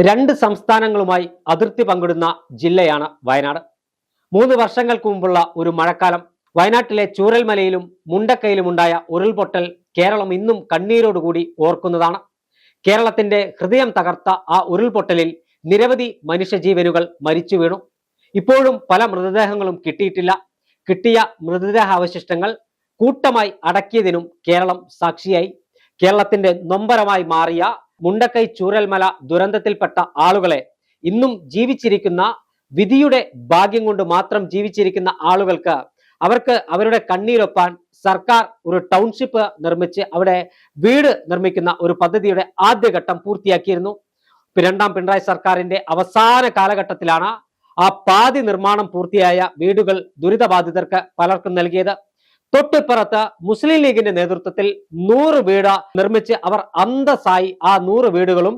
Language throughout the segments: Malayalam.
രണ്ട് സംസ്ഥാനങ്ങളുമായി അതിർത്തി പങ്കിടുന്ന ജില്ലയാണ് വയനാട്. 3 വർഷങ്ങൾക്ക് മുമ്പുള്ള ഒരു മഴക്കാലം വയനാട്ടിലെ ചൂരൽമലയിലും മുണ്ടക്കയിലും ഉണ്ടായ ഉരുൾപൊട്ടൽ കേരളം ഇന്നും കണ്ണീരോടുകൂടി ഓർക്കുന്നതാണ്. കേരളത്തിന്റെ ഹൃദയം തകർത്ത ആ ഉരുൾപൊട്ടലിൽ നിരവധി മനുഷ്യജീവനുകൾ മരിച്ചു വീണു. ഇപ്പോഴും പല മൃതദേഹങ്ങളും കിട്ടിയിട്ടില്ല. കിട്ടിയ മൃതദേഹാവശിഷ്ടങ്ങൾ കൂട്ടമായി അടക്കിയതിനും കേരളം സാക്ഷിയായി. കേരളത്തിന്റെ നൊമ്പരമായി മാറിയ മുണ്ടക്കൈ ചൂരൽമല ദുരന്തത്തിൽപ്പെട്ട ആളുകളെ ഇന്നും ജീവിച്ചിരിക്കുന്ന, വിധിയുടെ ഭാഗ്യം കൊണ്ട് മാത്രം ജീവിച്ചിരിക്കുന്ന ആളുകൾക്ക് അവർക്ക് അവരുടെ കണ്ണീരൊപ്പാൻ സർക്കാർ ഒരു ടൗൺഷിപ്പ് നിർമ്മിച്ച് അവിടെ വീട് നിർമ്മിക്കുന്ന ഒരു പദ്ധതിയുടെ ആദ്യഘട്ടം പൂർത്തിയാക്കിയിരുന്നു. രണ്ടാം പിണറായി സർക്കാരിന്റെ അവസാന കാലഘട്ടത്തിലാണ് ആ പാതി നിർമ്മാണം പൂർത്തിയായ വീടുകൾ ദുരിതബാധിതർക്ക് പലർക്കും നൽകിയത്. തൊട്ടിപ്പുറത്ത് മുസ്ലിം ലീഗിന്റെ നേതൃത്വത്തിൽ 100 വീട് നിർമ്മിച്ച് അവർ അന്തസ്സായി ആ 100 വീടുകളും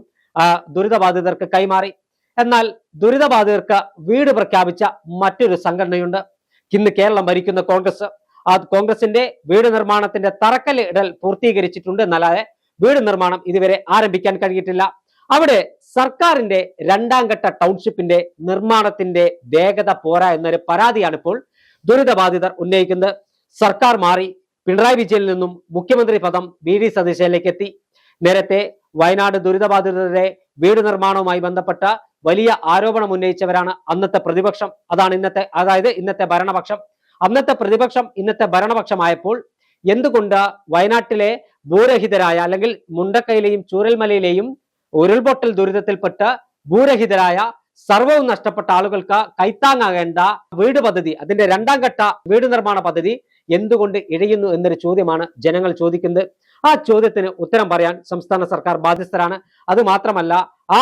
ദുരിതബാധിതർക്ക് കൈമാറി. എന്നാൽ ദുരിതബാധിതർക്ക് വീട് പ്രഖ്യാപിച്ച മറ്റൊരു സംഘടനയുണ്ട്. ഇന്ന് കേരളം ഭരിക്കുന്ന കോൺഗ്രസ്. ആ കോൺഗ്രസിന്റെ വീട് നിർമ്മാണത്തിന്റെ തറക്കല്ല് ഇടൽ പൂർത്തീകരിച്ചിട്ടുണ്ട് എന്നല്ലാതെ വീട് നിർമ്മാണം ഇതുവരെ ആരംഭിക്കാൻ കഴിഞ്ഞിട്ടില്ല. അവിടെ സർക്കാരിന്റെ രണ്ടാം ഘട്ട ടൗൺഷിപ്പിന്റെ നിർമ്മാണത്തിന്റെ വേഗത പോരാ എന്നൊരു പരാതിയാണ് ഇപ്പോൾ ദുരിതബാധിതർ ഉന്നയിക്കുന്നത്. സർക്കാർ മാറി, പിണറായി വിജയനിൽ നിന്നും മുഖ്യമന്ത്രി പദം വി.ഡി. സതീശനിലേക്ക് എത്തി. നേരത്തെ വയനാട് ദുരിതബാധിതരുടെ വീട് നിർമ്മാണവുമായി ബന്ധപ്പെട്ട വലിയ ആരോപണം ഉന്നയിച്ചവരാണ് അന്നത്തെ പ്രതിപക്ഷം. അതാണ് ഇന്നത്തെ ഭരണപക്ഷം. അന്നത്തെ പ്രതിപക്ഷം ഇന്നത്തെ ഭരണപക്ഷമായപ്പോൾ എന്തുകൊണ്ട് വയനാട്ടിലെ ഭൂരഹിതരായ, അല്ലെങ്കിൽ മുണ്ടക്കയിലെയും ചൂരൽമലയിലെയും ഉരുൾപൊട്ടൽ ദുരിതത്തിൽപ്പെട്ട് ഭൂരഹിതരായ, സർവവും നഷ്ടപ്പെട്ട ആളുകൾക്ക് കൈത്താങ്ങാകേണ്ട വീട് പദ്ധതി, അതിന്റെ രണ്ടാം ഘട്ട വീട് നിർമ്മാണ പദ്ധതി എന്തുകൊണ്ട് ഇഴയുന്നു എന്നൊരു ചോദ്യമാണ് ജനങ്ങൾ ചോദിക്കുന്നത്. ആ ചോദ്യത്തിന് ഉത്തരം പറയാൻ സംസ്ഥാന സർക്കാർ ബാധ്യസ്ഥരാണ്. അത് മാത്രമല്ല, ആ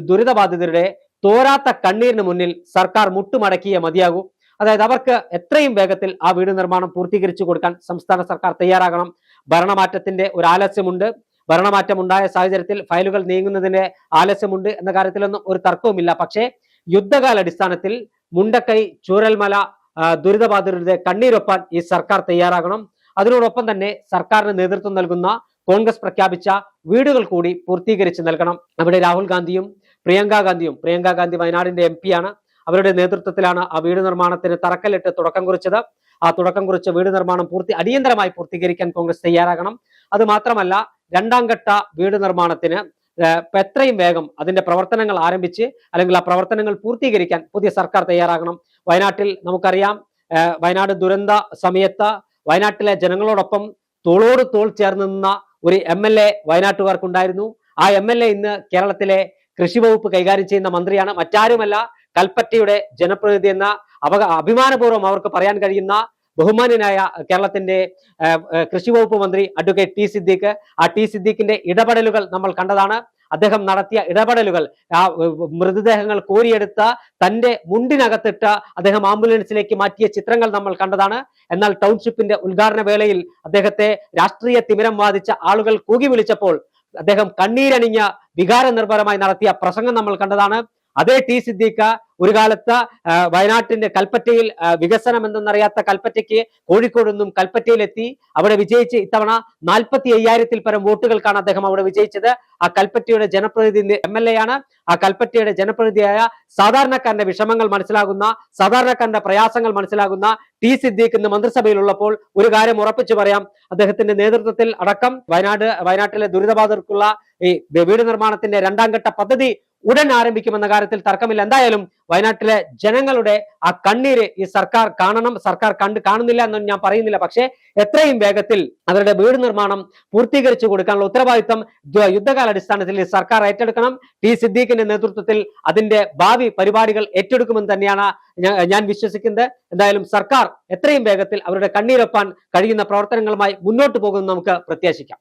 ദുരിതബാധിതരുടെ തോരാത്ത കണ്ണീരിന് മുന്നിൽ സർക്കാർ മുട്ടുമടക്കിയേ മതിയാകൂ. അതായത് അവർക്ക് എത്രയും വേഗത്തിൽ ആ വീട് നിർമ്മാണം പൂർത്തീകരിച്ചു കൊടുക്കാൻ സംസ്ഥാന സർക്കാർ തയ്യാറാകണം. ഭരണമാറ്റത്തിന്റെ ഒരു ആലസ്യമുണ്ട്. ഭരണമാറ്റം ഉണ്ടായ സാഹചര്യത്തിൽ ഫയലുകൾ നീങ്ങുന്നതിന്റെ ആലസ്യമുണ്ട് എന്ന കാര്യത്തിലൊന്നും ഒരു തർക്കവുമില്ല. പക്ഷേ യുദ്ധകാലാടിസ്ഥാനത്തിൽ മുണ്ടക്കൈ ചൂരൽമല ദുരിതബാധിതരുടെ കണ്ണീരൊപ്പാൻ ഈ സർക്കാർ തയ്യാറാകണം. അതിനോടൊപ്പം തന്നെ സർക്കാരിന് നേതൃത്വം നൽകുന്ന കോൺഗ്രസ് പ്രഖ്യാപിച്ച വീടുകൾ കൂടി പൂർത്തീകരിച്ച് നൽകണം. അവിടെ രാഹുൽ ഗാന്ധിയും പ്രിയങ്ക ഗാന്ധി വയനാടിന്റെ MP ആണ്. അവരുടെ നേതൃത്വത്തിലാണ് ആ വീട് നിർമ്മാണത്തിന് തറക്കല്ലിട്ട് തുടക്കം കുറിച്ചത്. ആ തുടക്കം കുറിച്ച വീട് നിർമ്മാണം അടിയന്തരമായി പൂർത്തീകരിക്കാൻ കോൺഗ്രസ് തയ്യാറാകണം. അത് മാത്രമല്ല, രണ്ടാം ഘട്ട വീട് നിർമ്മാണത്തിന് എത്രയും വേഗം അതിന്റെ പ്രവർത്തനങ്ങൾ ആരംഭിച്ച്, അല്ലെങ്കിൽ ആ പ്രവർത്തനങ്ങൾ പൂർത്തീകരിക്കാൻ പുതിയ സർക്കാർ തയ്യാറാകണം. വയനാട്ടിൽ നമുക്കറിയാം, വയനാട് ദുരന്ത സമയത്ത് വയനാട്ടിലെ ജനങ്ങളോടൊപ്പം തോളോട് തോൾ ചേർന്ന് നിന്ന ഒരു MLA വയനാട്ടുകാർക്കുണ്ടായിരുന്നു. ആ MLA ഇന്ന് കേരളത്തിലെ കൃഷി വകുപ്പ് കൈകാര്യം ചെയ്യുന്ന മന്ത്രിയാണ്. മറ്റാരുമല്ല, കൽപ്പറ്റയുടെ ജനപ്രതിനിധി എന്ന അഭിമാനപൂർവ്വം അവർക്ക് പറയാൻ കഴിയുന്ന ബഹുമാന്യനായ കേരളത്തിന്റെ കൃഷി വകുപ്പ് മന്ത്രി അഡ്വക്കേറ്റ് ടി സിദ്ദീഖ്. ആ ടി സിദ്ദീഖിന്റെ ഇടപെടലുകൾ നമ്മൾ കണ്ടതാണ്. അദ്ദേഹം നടത്തിയ ഇടപെടലുകൾ, ആ മൃതദേഹങ്ങൾ കോരിയെടുത്ത തന്റെ മുണ്ടിനകത്തിട്ട് അദ്ദേഹം ആംബുലൻസിലേക്ക് മാറ്റിയ ചിത്രങ്ങൾ നമ്മൾ കണ്ടതാണ്. എന്നാൽ ടൗൺഷിപ്പിന്റെ ഉദ്ഘാടന വേളയിൽ അദ്ദേഹത്തെ രാഷ്ട്രീയ തിമിരം വാദിച്ച ആളുകൾ കൂകി വിളിച്ചപ്പോൾ അദ്ദേഹം കണ്ണീരണിഞ്ഞ വികാരനിർഭരമായി നടത്തിയ പ്രസംഗം നമ്മൾ കണ്ടതാണ്. അതേ ടി സിദ്ദീഖ് ഒരു കാലത്ത് വയനാട്ടിന്റെ കൽപ്പറ്റയിൽ വികസനം എന്തെന്നറിയാത്ത കൽപ്പറ്റയ്ക്ക് കോഴിക്കോട് നിന്നും കൽപ്പറ്റയിലെത്തി അവിടെ വിജയിച്ച് ഇത്തവണ 45,000-ൽ പരം വോട്ടുകൾക്കാണ് അദ്ദേഹം അവിടെ വിജയിച്ചത്. ആ കൽപ്പറ്റയുടെ ജനപ്രതിനിധി MLA ആണ്. ആ കൽപ്പറ്റയുടെ ജനപ്രതിനിധിയായ സാധാരണക്കാരന്റെ വിഷമങ്ങൾ മനസ്സിലാകുന്ന, സാധാരണക്കാരന്റെ പ്രയാസങ്ങൾ മനസ്സിലാകുന്ന ടി സിദ്ദീഖ് ഇന്ന് മന്ത്രിസഭയിൽ ഉള്ളപ്പോൾ ഒരു കാര്യം ഉറപ്പിച്ചു പറയാം, അദ്ദേഹത്തിന്റെ നേതൃത്വത്തിൽ അടക്കം വയനാട്ടിലെ ദുരിതബാധിതർക്കുള്ള ഈ വീട് നിർമ്മാണത്തിന്റെ രണ്ടാം ഘട്ട പദ്ധതി ഉടൻ ആരംഭിക്കുമെന്ന കാര്യത്തിൽ തർക്കമില്ല. എന്തായാലും വയനാട്ടിലെ ജനങ്ങളുടെ ആ കണ്ണീര് ഈ സർക്കാർ കാണണം. സർക്കാർ കാണുന്നില്ല എന്നൊന്നും ഞാൻ പറയുന്നില്ല. പക്ഷേ എത്രയും വേഗത്തിൽ അവരുടെ വീട് നിർമ്മാണം പൂർത്തീകരിച്ചു കൊടുക്കാനുള്ള ഉത്തരവാദിത്വം യുദ്ധകാലാടിസ്ഥാനത്തിൽ സർക്കാർ ഏറ്റെടുക്കണം. ടി സിദ്ദീഖിന്റെ നേതൃത്വത്തിൽ അതിന്റെ ഭാവി പരിപാടികൾ ഏറ്റെടുക്കുമെന്ന് തന്നെയാണ് ഞാൻ വിശ്വസിക്കുന്നത്. എന്തായാലും സർക്കാർ എത്രയും വേഗത്തിൽ അവരുടെ കണ്ണീരൊപ്പാൻ കഴിയുന്ന പ്രവർത്തനങ്ങളുമായി മുന്നോട്ട് പോകുമെന്ന് നമുക്ക് പ്രത്യാശിക്കാം.